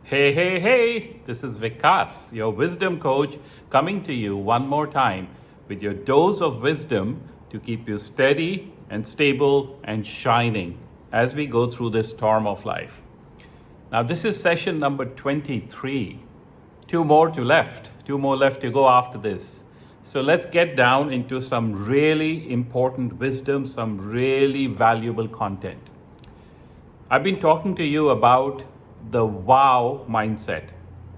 Hey, hey, hey, this is Vikas, your wisdom coach, coming to you one more time with your dose of wisdom to keep you steady and stable and shining as we go through this storm of life. Now, this is session number 23. Two more left to go after this. So let's get down into some really important wisdom, some really valuable content. I've been talking to you about the WOW mindset,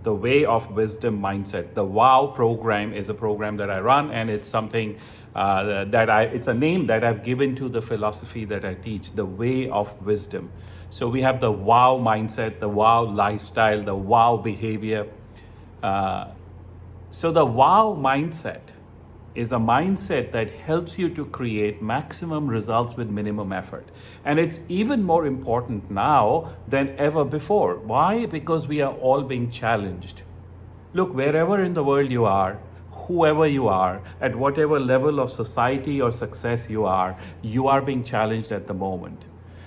the way of wisdom mindset. The WOW program is a program that I run, and it's something it's a name that I've given to the philosophy that I teach, the way of wisdom. So we have the WOW mindset, the WOW lifestyle, the WOW behavior. So the WOW mindset is a mindset that helps you to create maximum results with minimum effort. And it's even more important now than ever before. Why? Because we are all being challenged. Look, wherever in the world you are, whoever you are, at whatever level of society or success you are being challenged at the moment.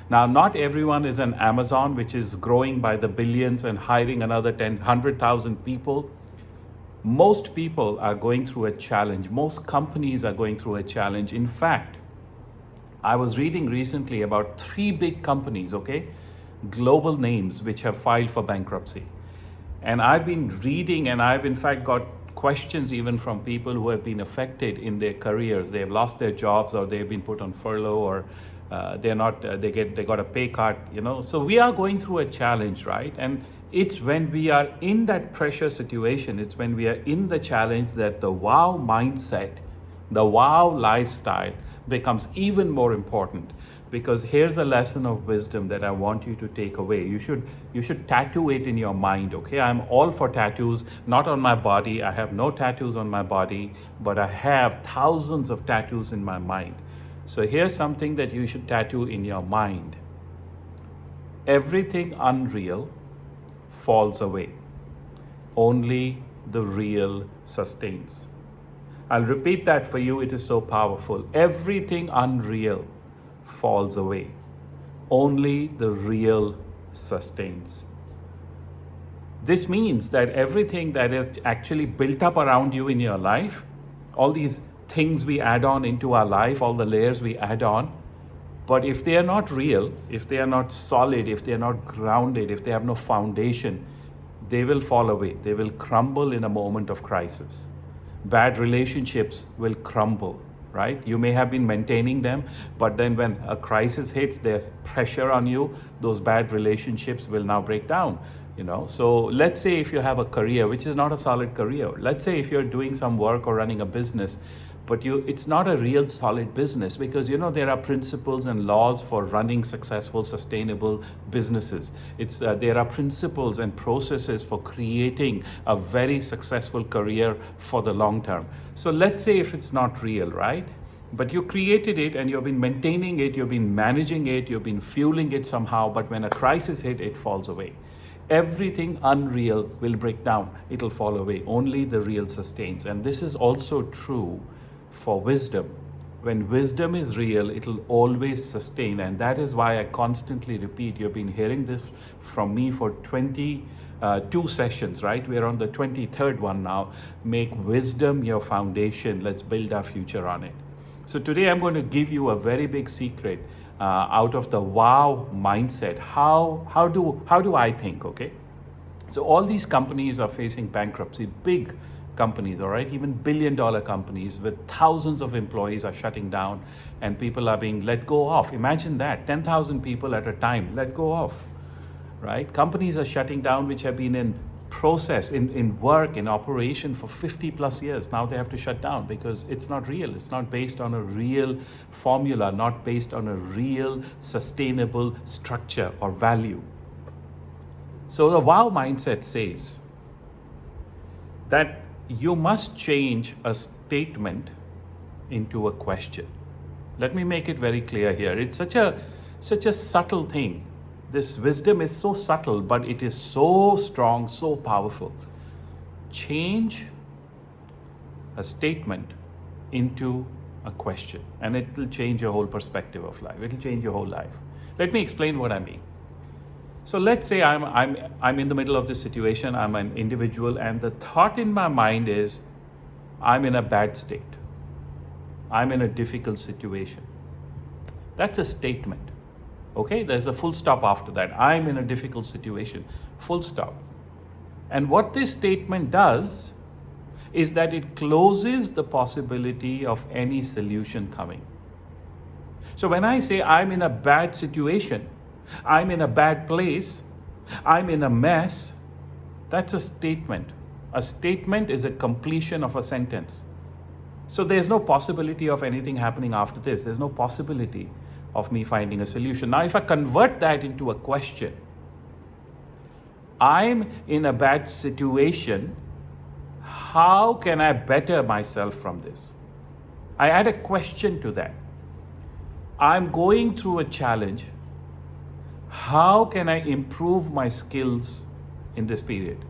Now, not everyone is an Amazon, which is growing by the billions and hiring another 100,000 people. Most people are going through a challenge. Most companies are going through a challenge. In fact, I was reading recently about 3 big companies, global names, which have filed for bankruptcy. And I've been reading, and I've in fact got questions even from people who have been affected in their careers. They have lost their jobs, or they've been put on furlough, or they got a pay cut, So we are going through a challenge, right? And it's when we are in that pressure situation, it's when we are in the challenge that the WOW mindset, the WOW lifestyle becomes even more important. Because here's a lesson of wisdom that I want you to take away. You should tattoo it in your mind, okay? I'm all for tattoos, not on my body. I have no tattoos on my body, but I have thousands of tattoos in my mind. So here's something that you should tattoo in your mind. Everything unreal falls away. Only the real sustains. I'll repeat that for you. It is so powerful. Everything unreal falls away. Only the real sustains. This means that everything that is actually built up around you in your life, all these things we add on into our life, all the layers we add on, but if they are not real, if they are not solid, if they are not grounded, if they have no foundation, they will fall away. They will crumble in a moment of crisis. Bad relationships will crumble, right? You may have been maintaining them, but then when a crisis hits, there's pressure on you, those bad relationships will now break down. So let's say if you have a career which is not a solid career, let's say if you're doing some work or running a business, but it's not a real solid business, because there are principles and laws for running successful, sustainable businesses. There are principles and processes for creating a very successful career for the long term. So let's say if it's not real, right? But you created it and you've been maintaining it, you've been managing it, you've been fueling it somehow, but when a crisis hit, it falls away. Everything unreal will break down. It'll fall away. Only the real sustains. And this is also true for wisdom. When wisdom is real, it'll always sustain. And that is why I constantly repeat, you've been hearing this from me for 22 sessions, right? We're on the 23rd one now. Make wisdom your foundation. Let's build our future on it. So today I'm going to give you a very big secret out of the WOW mindset. How do I think, okay? So all these companies are facing bankruptcy, big companies, all right, even billion-dollar companies with thousands of employees are shutting down and people are being let go of. Imagine that, 10,000 people at a time let go of, right? Companies are shutting down which have been in process, in work, in operation for 50 plus years. Now they have to shut down because it's not real. It's not based on a real formula, not based on a real sustainable structure or value. So the WOW mindset says that you must change a statement into a question. Let me make it very clear here. It's such a subtle thing. This wisdom is so subtle, but it is so strong, so powerful. Change a statement into a question, and it will change your whole perspective of life. It will change your whole life. Let me explain what I mean. So let's say I'm in the middle of this situation, I'm an individual, and the thought in my mind is, I'm in a bad state. I'm in a difficult situation. That's a statement. Okay, there's a full stop after that. I'm in a difficult situation. Full stop. And what this statement does is that it closes the possibility of any solution coming. So when I say I'm in a bad situation, I'm in a bad place, I'm in a mess, that's a statement. A statement is a completion of a sentence. So there's no possibility of anything happening after this. There's no possibility of me finding a solution. Now, if I convert that into a question, I'm in a bad situation. How can I better myself from this? I add a question to that. I'm going through a challenge. How can I improve my skills in this period?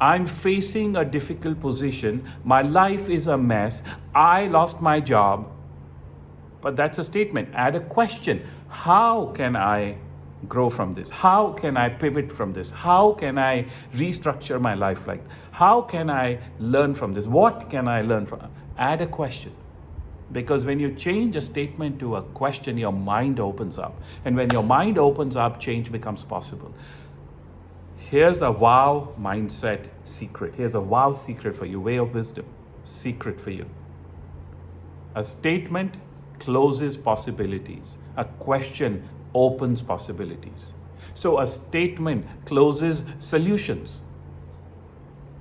I'm facing a difficult position. My life is a mess. I lost my job. But that's a statement. Add a question. How can I grow from this? How can I pivot from this? How can I restructure my life like that? How can I learn from this? What can I learn from? Add a question. Because when you change a statement to a question, your mind opens up. And when your mind opens up, change becomes possible. Here's a wow mindset secret. Here's a wow secret for you, way of wisdom, secret for you. A statement closes possibilities. A question opens possibilities. So a statement closes solutions.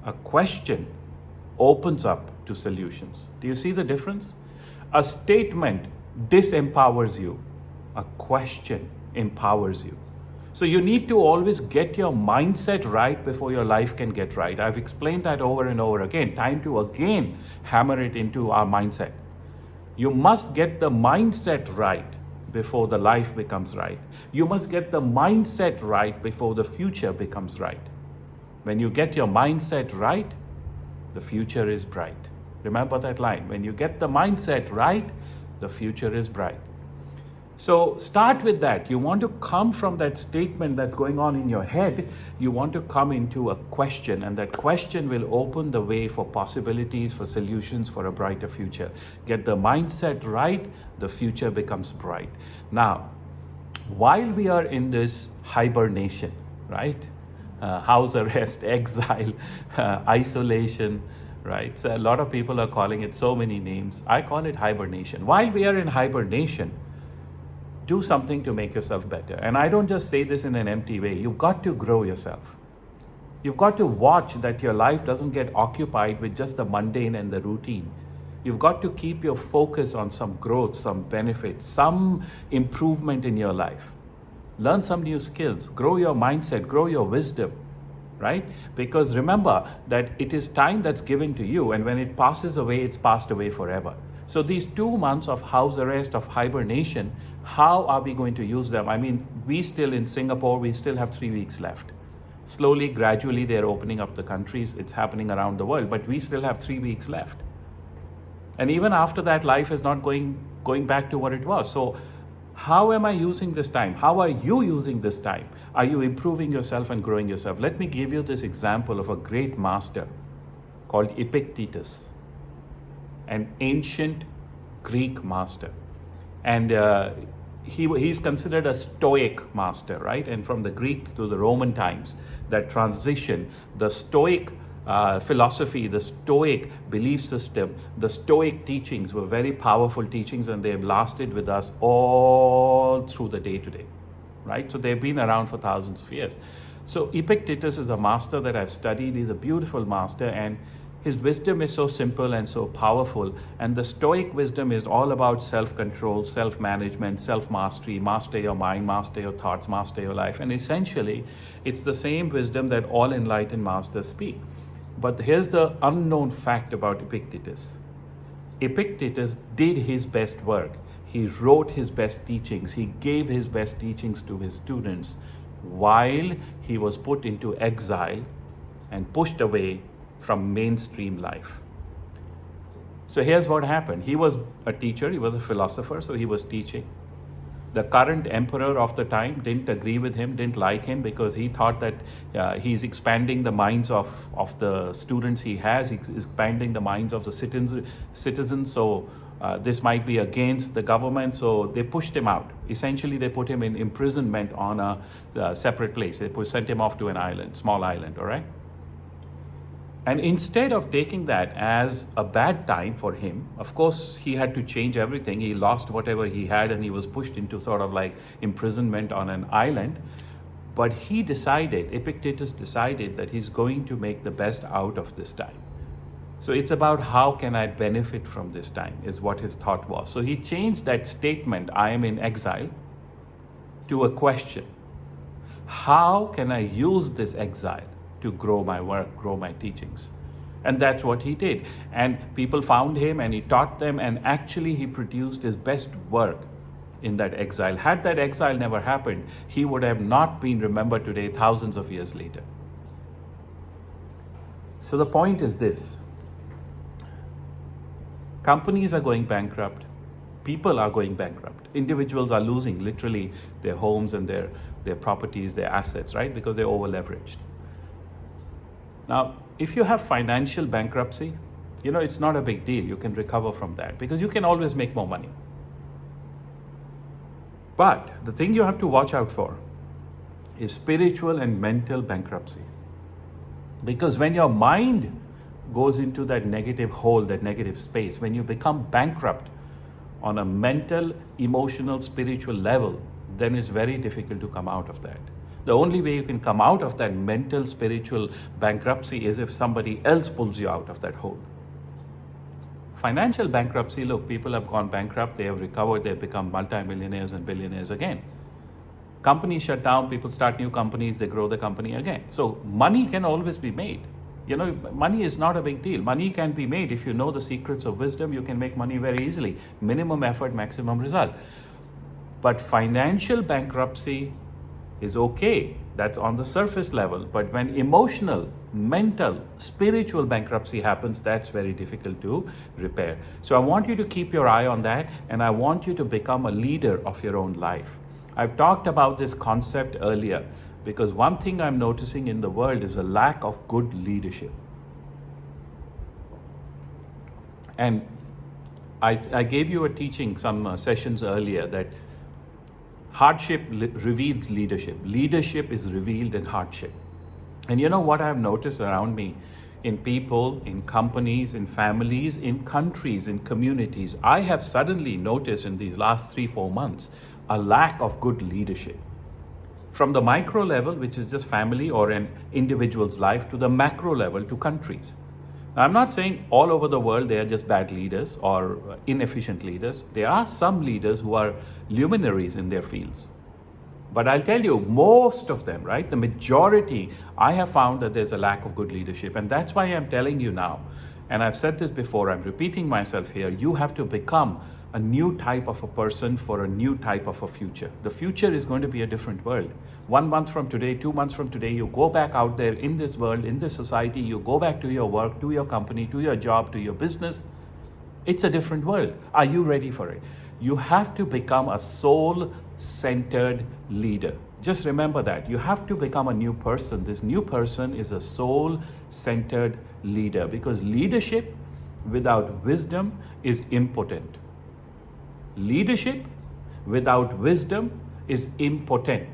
A question opens up to solutions. Do you see the difference? A statement disempowers you. A question empowers you. So you need to always get your mindset right before your life can get right. I've explained that over and over again. Time to again hammer it into our mindset. You must get the mindset right before the life becomes right. You must get the mindset right before the future becomes right. When you get your mindset right, the future is bright. Remember that line. When you get the mindset right, the future is bright. So start with that. You want to come from that statement that's going on in your head, you want to come into a question, and that question will open the way for possibilities, for solutions, for a brighter future. Get the mindset right, the future becomes bright. Now, while we are in this hibernation, right? House arrest, exile, isolation, right? So a lot of people are calling it so many names. I call it hibernation. While we are in hibernation, do something to make yourself better. And I don't just say this in an empty way. You've got to grow yourself. You've got to watch that your life doesn't get occupied with just the mundane and the routine. You've got to keep your focus on some growth, some benefit, some improvement in your life. Learn some new skills, grow your mindset, grow your wisdom, right? Because remember that it is time that's given to you, and when it passes away, it's passed away forever. So these 2 months of house arrest, of hibernation, how are we going to use them? I mean, we still in Singapore, we still have 3 weeks left. Slowly, gradually, they're opening up the countries. It's happening around the world, but we still have 3 weeks left. And even after that, life is not going back to what it was. So how am I using this time? How are you using this time? Are you improving yourself and growing yourself? Let me give you this example of a great master called Epictetus, an ancient Greek master. And he's considered a Stoic master, right? And from the Greek to the Roman times, that transition, the Stoic philosophy, the Stoic belief system, the Stoic teachings were very powerful teachings, and they've lasted with us all through the day today, right? So they've been around for thousands of years. So Epictetus is a master that I've studied. He's a beautiful master, and his wisdom is so simple and so powerful. And the Stoic wisdom is all about self-control, self-management, self-mastery, master your mind, master your thoughts, master your life. And essentially, it's the same wisdom that all enlightened masters speak. But here's the unknown fact about Epictetus. Epictetus did his best work. He wrote his best teachings. He gave his best teachings to his students while he was put into exile and pushed away from mainstream life. So here's what happened. He was a teacher, he was a philosopher, so he was teaching. The current emperor of the time didn't agree with him, didn't like him, because he thought that he's expanding the minds of the students he has, he's expanding the minds of the citizens. So this might be against the government. So they pushed him out. Essentially, they put him in imprisonment on a separate place. They sent him off to an island, small island, all right? And instead of taking that as a bad time for him, of course, he had to change everything. He lost whatever he had and he was pushed into sort of like imprisonment on an island. But he decided, Epictetus decided, that he's going to make the best out of this time. So it's about how can I benefit from this time, is what his thought was. So he changed that statement, I am in exile, to a question. How can I use this exile to grow my work, grow my teachings? And that's what he did. And people found him and he taught them, and actually he produced his best work in that exile. Had that exile never happened, he would have not been remembered today, thousands of years later. So the point is this: companies are going bankrupt, people are going bankrupt, individuals are losing literally their homes and their properties, their assets, right? Because they're over leveraged. Now, if you have financial bankruptcy, it's not a big deal. You can recover from that because you can always make more money. But the thing you have to watch out for is spiritual and mental bankruptcy. Because when your mind goes into that negative hole, that negative space, when you become bankrupt on a mental, emotional, spiritual level, then it's very difficult to come out of that. The only way you can come out of that mental, spiritual bankruptcy is if somebody else pulls you out of that hole. Financial bankruptcy, look, people have gone bankrupt, they have recovered, they've become multimillionaires and billionaires again. Companies shut down, people start new companies, they grow the company again. So money can always be made. Money is not a big deal. Money can be made. If you know the secrets of wisdom, you can make money very easily. Minimum effort, maximum result. But financial bankruptcy is okay. That's on the surface level. But when emotional, mental, spiritual bankruptcy happens, that's very difficult to repair. So I want you to keep your eye on that, and I want you to become a leader of your own life. I've talked about this concept earlier because one thing I'm noticing in the world is a lack of good leadership. And I gave you a teaching some sessions earlier that hardship reveals leadership. Leadership is revealed in hardship. And you know what I've noticed around me, in people, in companies, in families, in countries, in communities, I have suddenly noticed in these last 3-4 months a lack of good leadership. From the micro level, which is just family or an individual's life, to the macro level, to countries. Now, I'm not saying all over the world they are just bad leaders or inefficient leaders. There are some leaders who are luminaries in their fields. But I'll tell you, most of them, right, the majority, I have found that there's a lack of good leadership. And that's why I'm telling you now, and I've said this before, I'm repeating myself here, you have to become a new type of a person for a new type of a future. The future is going to be a different world. 1 month from today, 2 months from today, you go back out there in this world, in this society, you go back to your work, to your company, to your job, to your business. It's a different world. Are you ready for it? You have to become a soul-centered leader. Just remember that. You have to become a new person. This new person is a soul-centered leader, because leadership without wisdom is impotent. Leadership without wisdom is impotent.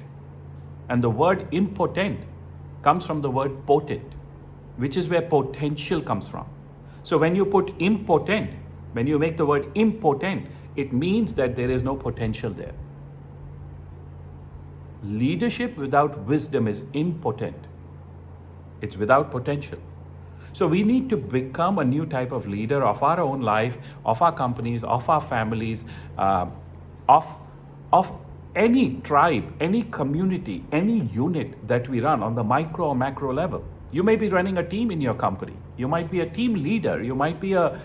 And the word impotent comes from the word potent, which is where potential comes from. So when you put impotent, when you make the word impotent, it means that there is no potential there. Leadership without wisdom is impotent. It's without potential. So we need to become a new type of leader of our own life, of our companies, of our families, of any tribe, any community, any unit that we run on the micro or macro level. You may be running a team in your company. You might be a team leader. You might be a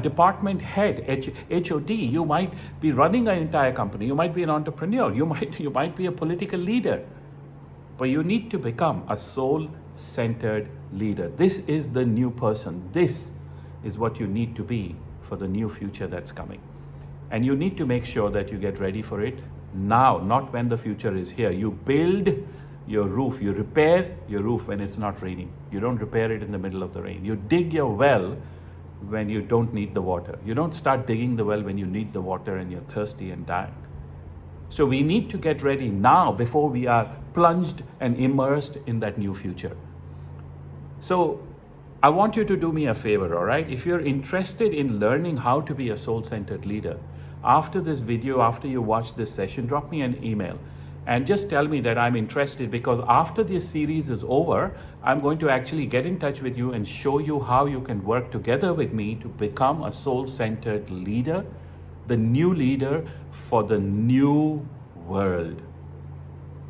department head, HOD. You might be running an entire company. You might be an entrepreneur. You might be a political leader. But you need to become a soul-centered leader. This is the new person. This is what you need to be for the new future that's coming. And you need to make sure that you get ready for it now, not when the future is here. You build your roof, you repair your roof when it's not raining. You don't repair it in the middle of the rain. You dig your well when you don't need the water. You don't start digging the well when you need the water and you're thirsty and dying. So we need to get ready now before we are plunged and immersed in that new future. So I want you to do me a favor, all right? If you're interested in learning how to be a soul-centered leader, after this video, after you watch this session, drop me an email and just tell me that I'm interested, because after this series is over, I'm going to actually get in touch with you and show you how you can work together with me to become a soul-centered leader, the new leader for the new world,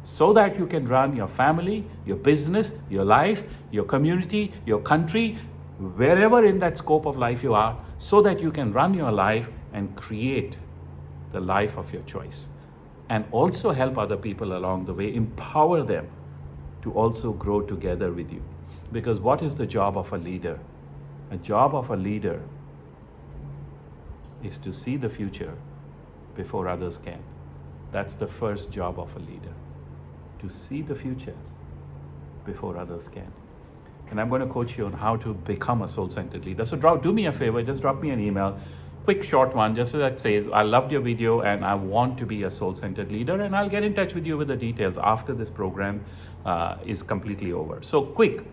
so that you can run your family, your business, your life, your community, your country, wherever in that scope of life you are, so that you can run your life and create the life of your choice, and also help other people along the way, empower them to also grow together with you. Because what is the job of a leader? A job of a leader is to see the future before others can. That's the first job of a leader, to see the future before others can. And I'm going to coach you on how to become a soul-centered leader. So do me a favor, just drop me an email, quick short one, just so that says, I loved your video and I want to be a soul-centered leader, and I'll get in touch with you with the details after this program is completely over. So quick,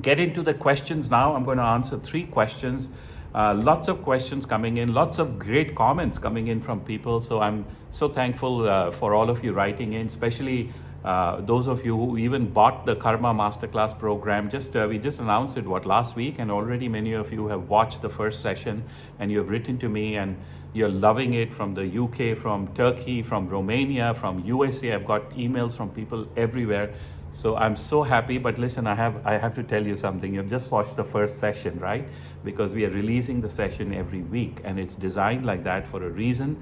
get into the questions now. I'm going to answer 3 questions. Lots of questions coming in, lots of great comments coming in from people. So I'm so thankful for all of you writing in, especially those of you who even bought the Karma Masterclass program. We just announced it last week, and already many of you have watched the first session and you have written to me and you're loving it, from the UK, from Turkey, from Romania, from USA. I've got emails from people everywhere. So I'm so happy. But listen, I have to tell you something. You've just watched the first session, right? Because we are releasing the session every week, and it's designed like that for a reason.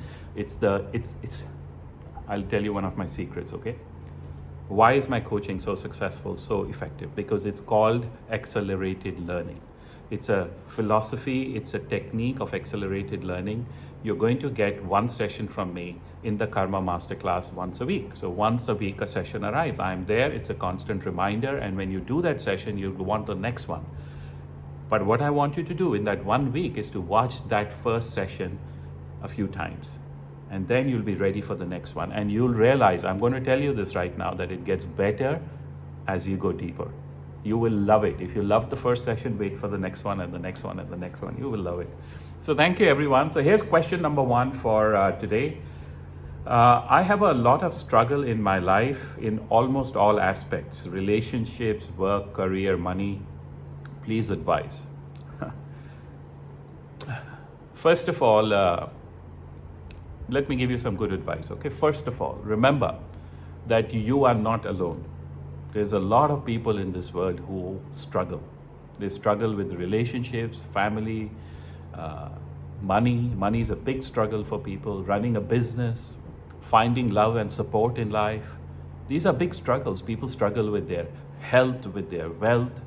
I'll tell you one of my secrets, okay? Why is my coaching so successful, so effective? Because it's called accelerated learning. It's a philosophy, it's a technique of accelerated learning. You're going to get one session from me in the Karma Masterclass once a week. So once a week a session arrives. I'm there, it's a constant reminder, and when you do that session, you'll want the next one. But what I want you to do in that 1 week is to watch that first session a few times. And then you'll be ready for the next one. And you'll realize, I'm going to tell you this right now, that it gets better as you go deeper. You will love it. If you loved the first session, wait for the next one and the next one and the next one. You will love it. So thank you, everyone. So here's question number 1 for today. I have a lot of struggle in my life in almost all aspects: relationships, work, career, money. Please advise. First of all, let me give you some good advice, okay? First of all, remember that you are not alone. There's a lot of people in this world who struggle. They struggle with relationships, family, money. Money is a big struggle for people. Running a business, finding love and support in life. These are big struggles. People struggle with their health, with their wealth,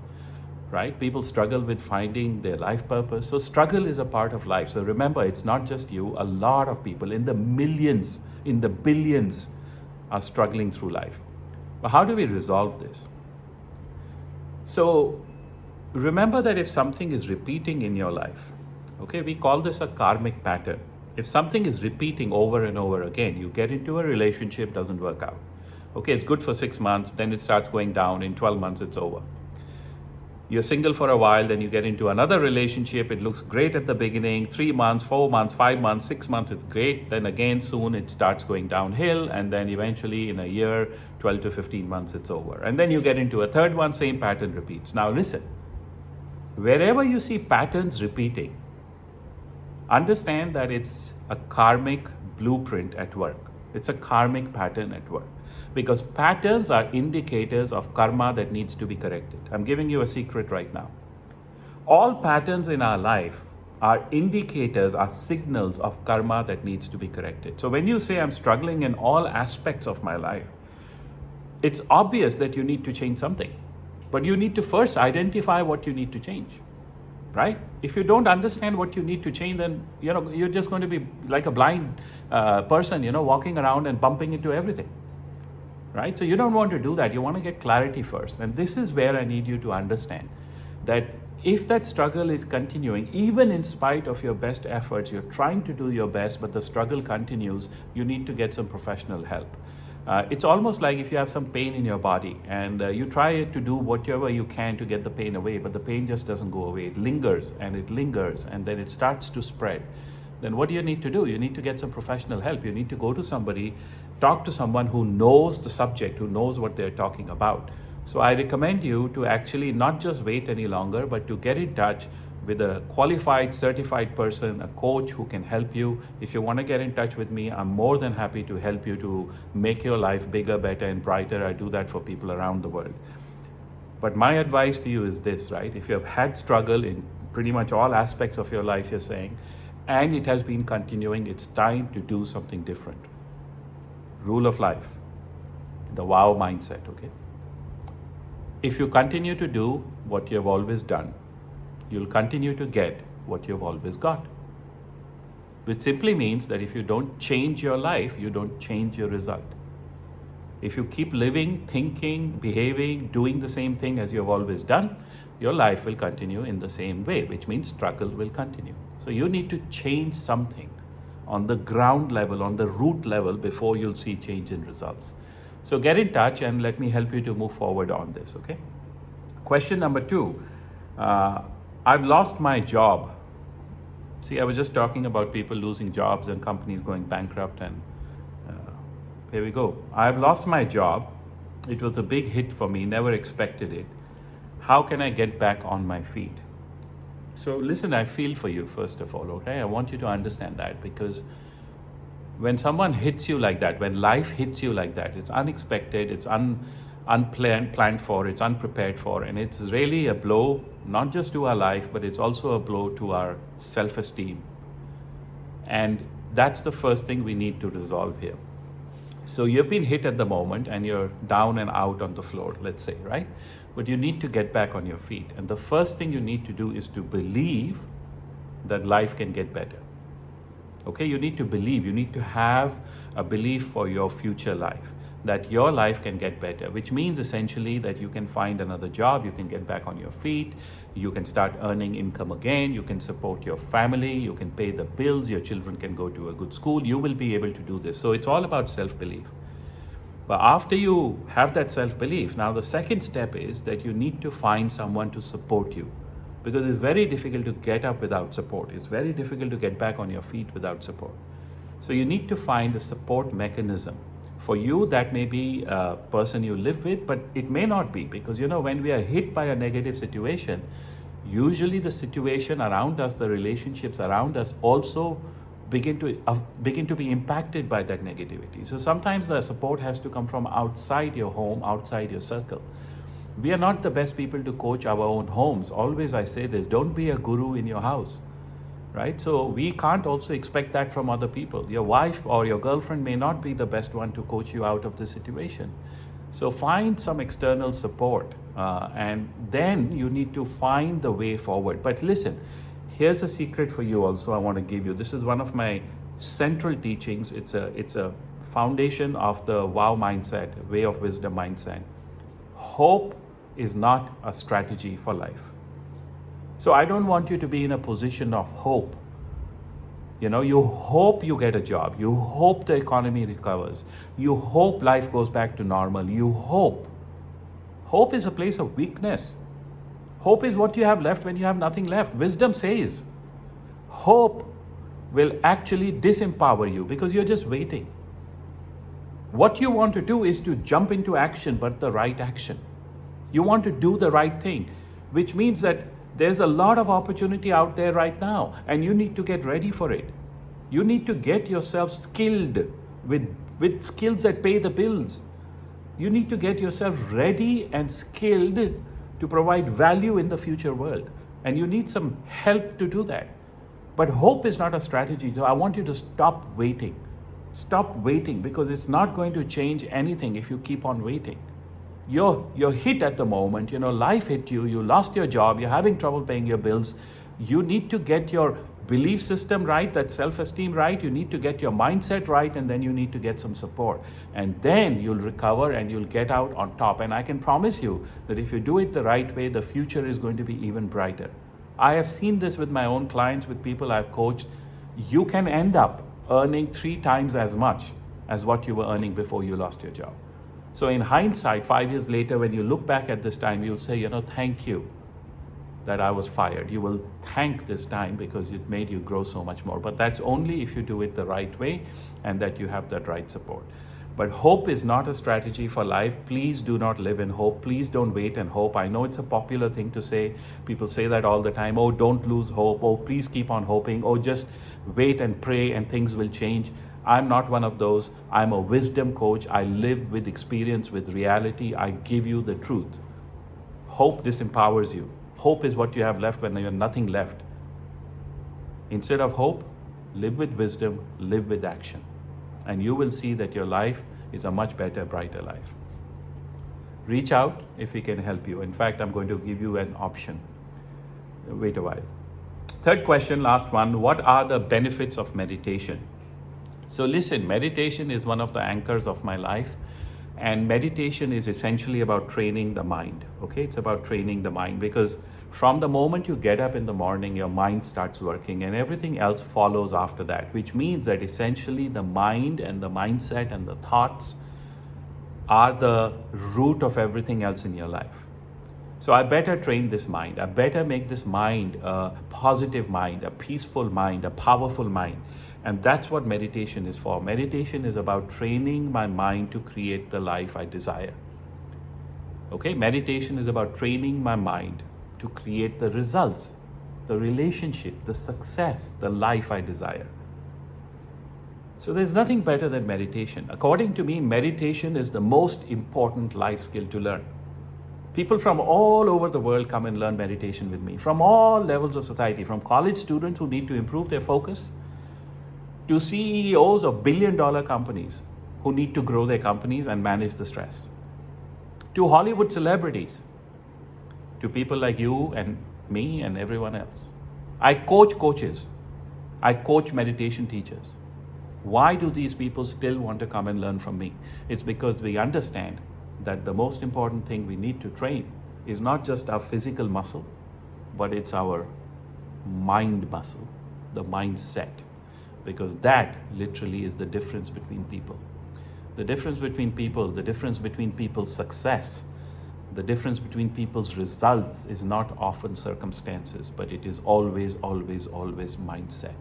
right? People struggle with finding their life purpose. So struggle is a part of life. So remember, it's not just you. A lot of people, in the millions, in the billions, are struggling through life. But how do we resolve this? So remember that if something is repeating in your life, okay, we call this a karmic pattern. If something is repeating over and over again, you get into a relationship, doesn't work out. Okay, it's good for 6 months, then it starts going down. In 12 months, it's over. You're single for a while, then you get into another relationship. It looks great at the beginning, 3 months, 4 months, 5 months, 6 months, it's great. Then again, soon it starts going downhill. And then eventually in a year, 12 to 15 months, it's over. And then you get into a third one, same pattern repeats. Now listen, wherever you see patterns repeating, understand that it's a karmic blueprint at work. It's a karmic pattern at work. Because patterns are indicators of karma that needs to be corrected. I'm giving you a secret right now. All patterns in our life are indicators, are signals of karma that needs to be corrected. So when you say I'm struggling in all aspects of my life, it's obvious that you need to change something. But you need to first identify what you need to change. right? If you don't understand what you need to change, then you're just going to be like a blind person, walking around and bumping into everything, right? So you don't want to do that. You want to get clarity first. And this is where I need you to understand that if that struggle is continuing, even in spite of your best efforts, you're trying to do your best, but the struggle continues, you need to get some professional help. It's almost like if you have some pain in your body and you try to do whatever you can to get the pain away, but the pain just doesn't go away. It lingers and then it starts to spread. Then what do you need to do? You need to get some professional help. You need to go to somebody, talk to someone who knows the subject, who knows what they're talking about. So I recommend you to actually not just wait any longer, but to get in touch with a qualified, certified person, a coach who can help you. If you want to get in touch with me, I'm more than happy to help you to make your life bigger, better, and brighter. I do that for people around the world. But my advice to you is this, right? If you have had struggle in pretty much all aspects of your life, you're saying, and it has been continuing, it's time to do something different. Rule of life, the wow mindset, okay? If you continue to do what you've always done, you'll continue to get what you've always got. Which simply means that if you don't change your life, you don't change your result. If you keep living, thinking, behaving, doing the same thing as you've always done, your life will continue in the same way, which means struggle will continue. So you need to change something on the ground level, on the root level, before you'll see change in results. So get in touch and let me help you to move forward on this, okay? Question number 2, I've lost my job. See, I was just talking about people losing jobs and companies going bankrupt, and here we go. I've lost my job. It was a big hit for me, never expected it. How can I get back on my feet? So listen, I feel for you, first of all, okay? I want you to understand that, because when someone hits you like that, when life hits you like that, it's unexpected, it's unplanned for, it's unprepared for, and it's really a blow, not just to our life, but it's also a blow to our self-esteem. And that's the first thing we need to resolve here. So you've been hit at the moment and you're down and out on the floor, let's say, right? But you need to get back on your feet. And the first thing you need to do is to believe that life can get better. Okay, you need to believe, you need to have a belief for your future life, that your life can get better, which means essentially that you can find another job, you can get back on your feet, you can start earning income again, you can support your family, you can pay the bills, your children can go to a good school, you will be able to do this. So it's all about self-belief. But after you have that self-belief, now the second step is that you need to find someone to support you. Because it's very difficult to get up without support. It's very difficult to get back on your feet without support. So you need to find a support mechanism. For you, that may be a person you live with, but it may not be, because when we are hit by a negative situation, usually the situation around us, the relationships around us also begin to be impacted by that negativity. So sometimes the support has to come from outside your home, outside your circle. We are not the best people to coach our own homes. Always I say this, don't be a guru in your house, right? So we can't also expect that from other people. Your wife or your girlfriend may not be the best one to coach you out of the situation. So find some external support and then you need to find the way forward. But listen, here's a secret for you also I want to give you. This is one of my central teachings. It's a foundation of the wow mindset, way of wisdom mindset. Hope is not a strategy for life. So I don't want you to be in a position of hope. You hope you get a job. You hope the economy recovers. You hope life goes back to normal. You hope. Hope is a place of weakness. Hope is what you have left when you have nothing left. Wisdom says hope will actually disempower you because you're just waiting. What you want to do is to jump into action, but the right action. You want to do the right thing, which means that there's a lot of opportunity out there right now, and you need to get ready for it. You need to get yourself skilled with skills that pay the bills. You need to get yourself ready and skilled to provide value in the future world. And you need some help to do that. But hope is not a strategy. So I want you to stop waiting. Stop waiting, because it's not going to change anything if you keep on waiting. You're hit at the moment, life hit you, you lost your job, you're having trouble paying your bills, You need to get your belief system right, that self-esteem right, you need to get your mindset right, and then you need to get some support. And then you'll recover and you'll get out on top. And I can promise you that if you do it the right way, the future is going to be even brighter. I have seen this with my own clients, with people I've coached. You can end up earning 3 times as much as what you were earning before you lost your job. So in hindsight, 5 years later, when you look back at this time, you'll say, thank you that I was fired. You will thank this time because it made you grow so much more. But that's only if you do it the right way and that you have that right support. But hope is not a strategy for life. Please do not live in hope. Please don't wait and hope. I know it's a popular thing to say. People say that all the time. Oh, don't lose hope. Oh, please keep on hoping. Oh, just wait and pray and things will change. I'm not one of those. I'm a wisdom coach. I live with experience, with reality. I give you the truth. Hope disempowers you. Hope is what you have left when you have nothing left. Instead of hope, live with wisdom, live with action. And you will see that your life is a much better, brighter life. Reach out if we can help you. In fact, I'm going to give you an option. Wait a while. Third question, last one. What are the benefits of meditation? So listen, meditation is one of the anchors of my life. And meditation is essentially about training the mind. Okay, it's about training the mind, because from the moment you get up in the morning, your mind starts working and everything else follows after that, which means that essentially the mind and the mindset and the thoughts are the root of everything else in your life. So I better train this mind. I better make this mind a positive mind, a peaceful mind, a powerful mind. And that's what meditation is for. Meditation is about training my mind to create the life I desire. Okay, meditation is about training my mind to create the results, the relationship, the success, the life I desire. So there's nothing better than meditation. According to me, meditation is the most important life skill to learn. People from all over the world come and learn meditation with me, from all levels of society, from college students who need to improve their focus, to CEOs of billion-dollar companies who need to grow their companies and manage the stress, to Hollywood celebrities, to people like you and me and everyone else. I coach coaches. I coach meditation teachers. Why do these people still want to come and learn from me? It's because we understand that the most important thing we need to train is not just our physical muscle, but it's our mind muscle, the mindset. Because that literally is the difference between people. The difference between people, the difference between people's success, the difference between people's results is not often circumstances, but it is always, always, always mindset.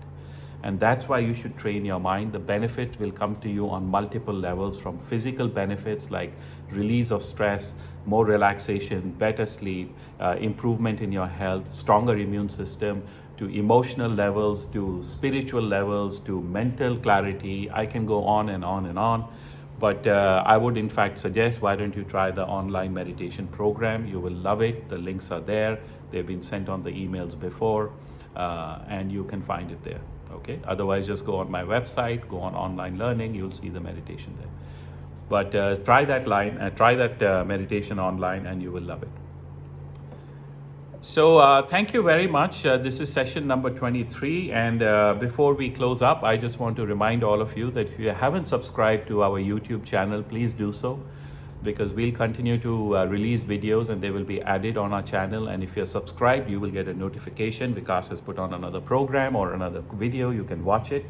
And that's why you should train your mind. The benefit will come to you on multiple levels, from physical benefits like release of stress, more relaxation, better sleep, improvement in your health, stronger immune system, to emotional levels, to spiritual levels, to mental clarity. I can go on and on and on. But I would in fact suggest, why don't you try the online meditation program? You will love it. The links are there. They've been sent on the emails before, and you can find it there. Okay. Otherwise, just go on my website, go on online learning. You'll see the meditation there. But try that meditation online, and you will love it. So thank you very much. This is session number 23. And before we close up, I just want to remind all of you that if you haven't subscribed to our YouTube channel, please do so, because we'll continue to release videos and they will be added on our channel. And if you're subscribed, you will get a notification. Vikas has put on another program or another video, you can watch it.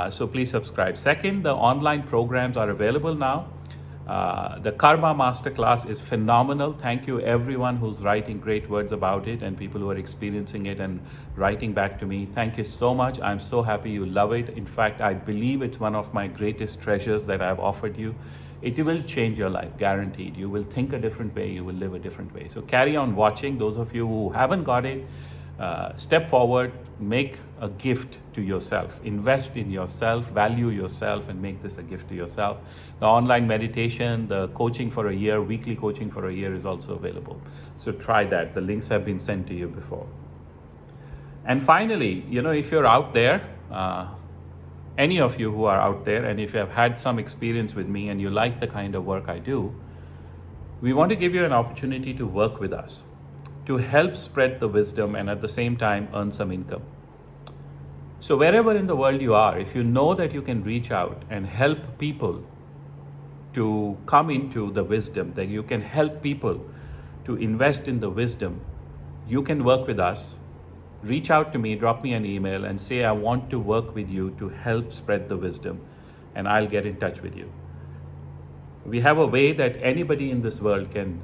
So please subscribe. Second, the online programs are available now. The Karma Masterclass is phenomenal. Thank you everyone who's writing great words about it, and people who are experiencing it and writing back to me. Thank you so much. I'm so happy you love it. In fact, I believe it's one of my greatest treasures that I've offered you. It will change your life, guaranteed. You will think a different way, you will live a different way. So carry on watching. Those of you who haven't got it, step forward, make a gift to yourself, invest in yourself, value yourself, and make this a gift to yourself. The online meditation, the coaching for a year, weekly coaching for a year is also available. So try that. The links have been sent to you before. And finally, if you're out there, any of you who are out there, and if you have had some experience with me and you like the kind of work I do, we want to give you an opportunity to work with us. to help spread the wisdom and at the same time earn some income. So wherever in the world you are, if you know that you can reach out and help people to come into the wisdom, that you can help people to invest in the wisdom, you can work with us. Reach out to me, drop me an email and say, I want to work with you to help spread the wisdom, and I'll get in touch with you. We have a way that anybody in this world can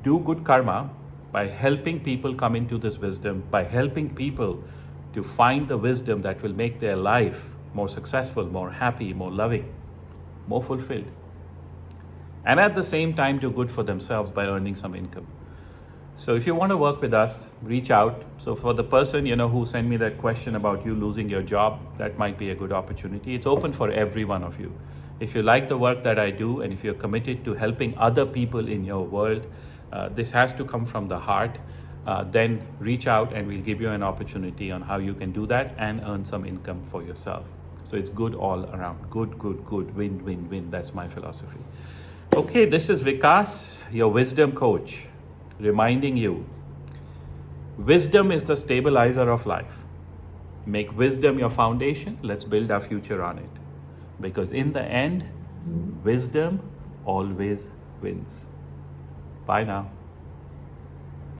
do good karma by helping people come into this wisdom, by helping people to find the wisdom that will make their life more successful, more happy, more loving, more fulfilled. And at the same time do good for themselves by earning some income. So if you want to work with us, reach out. So for the person, who sent me that question about you losing your job, that might be a good opportunity. It's open for every one of you. If you like the work that I do, and if you're committed to helping other people in your world, this has to come from the heart, then reach out and we'll give you an opportunity on how you can do that and earn some income for yourself. So it's good all around. Good, good, good. Win, win, win. That's my philosophy. Okay, this is Vikas, your wisdom coach, reminding you, wisdom is the stabilizer of life. Make wisdom your foundation. Let's build our future on it. Because in the end, wisdom always wins. Bye now.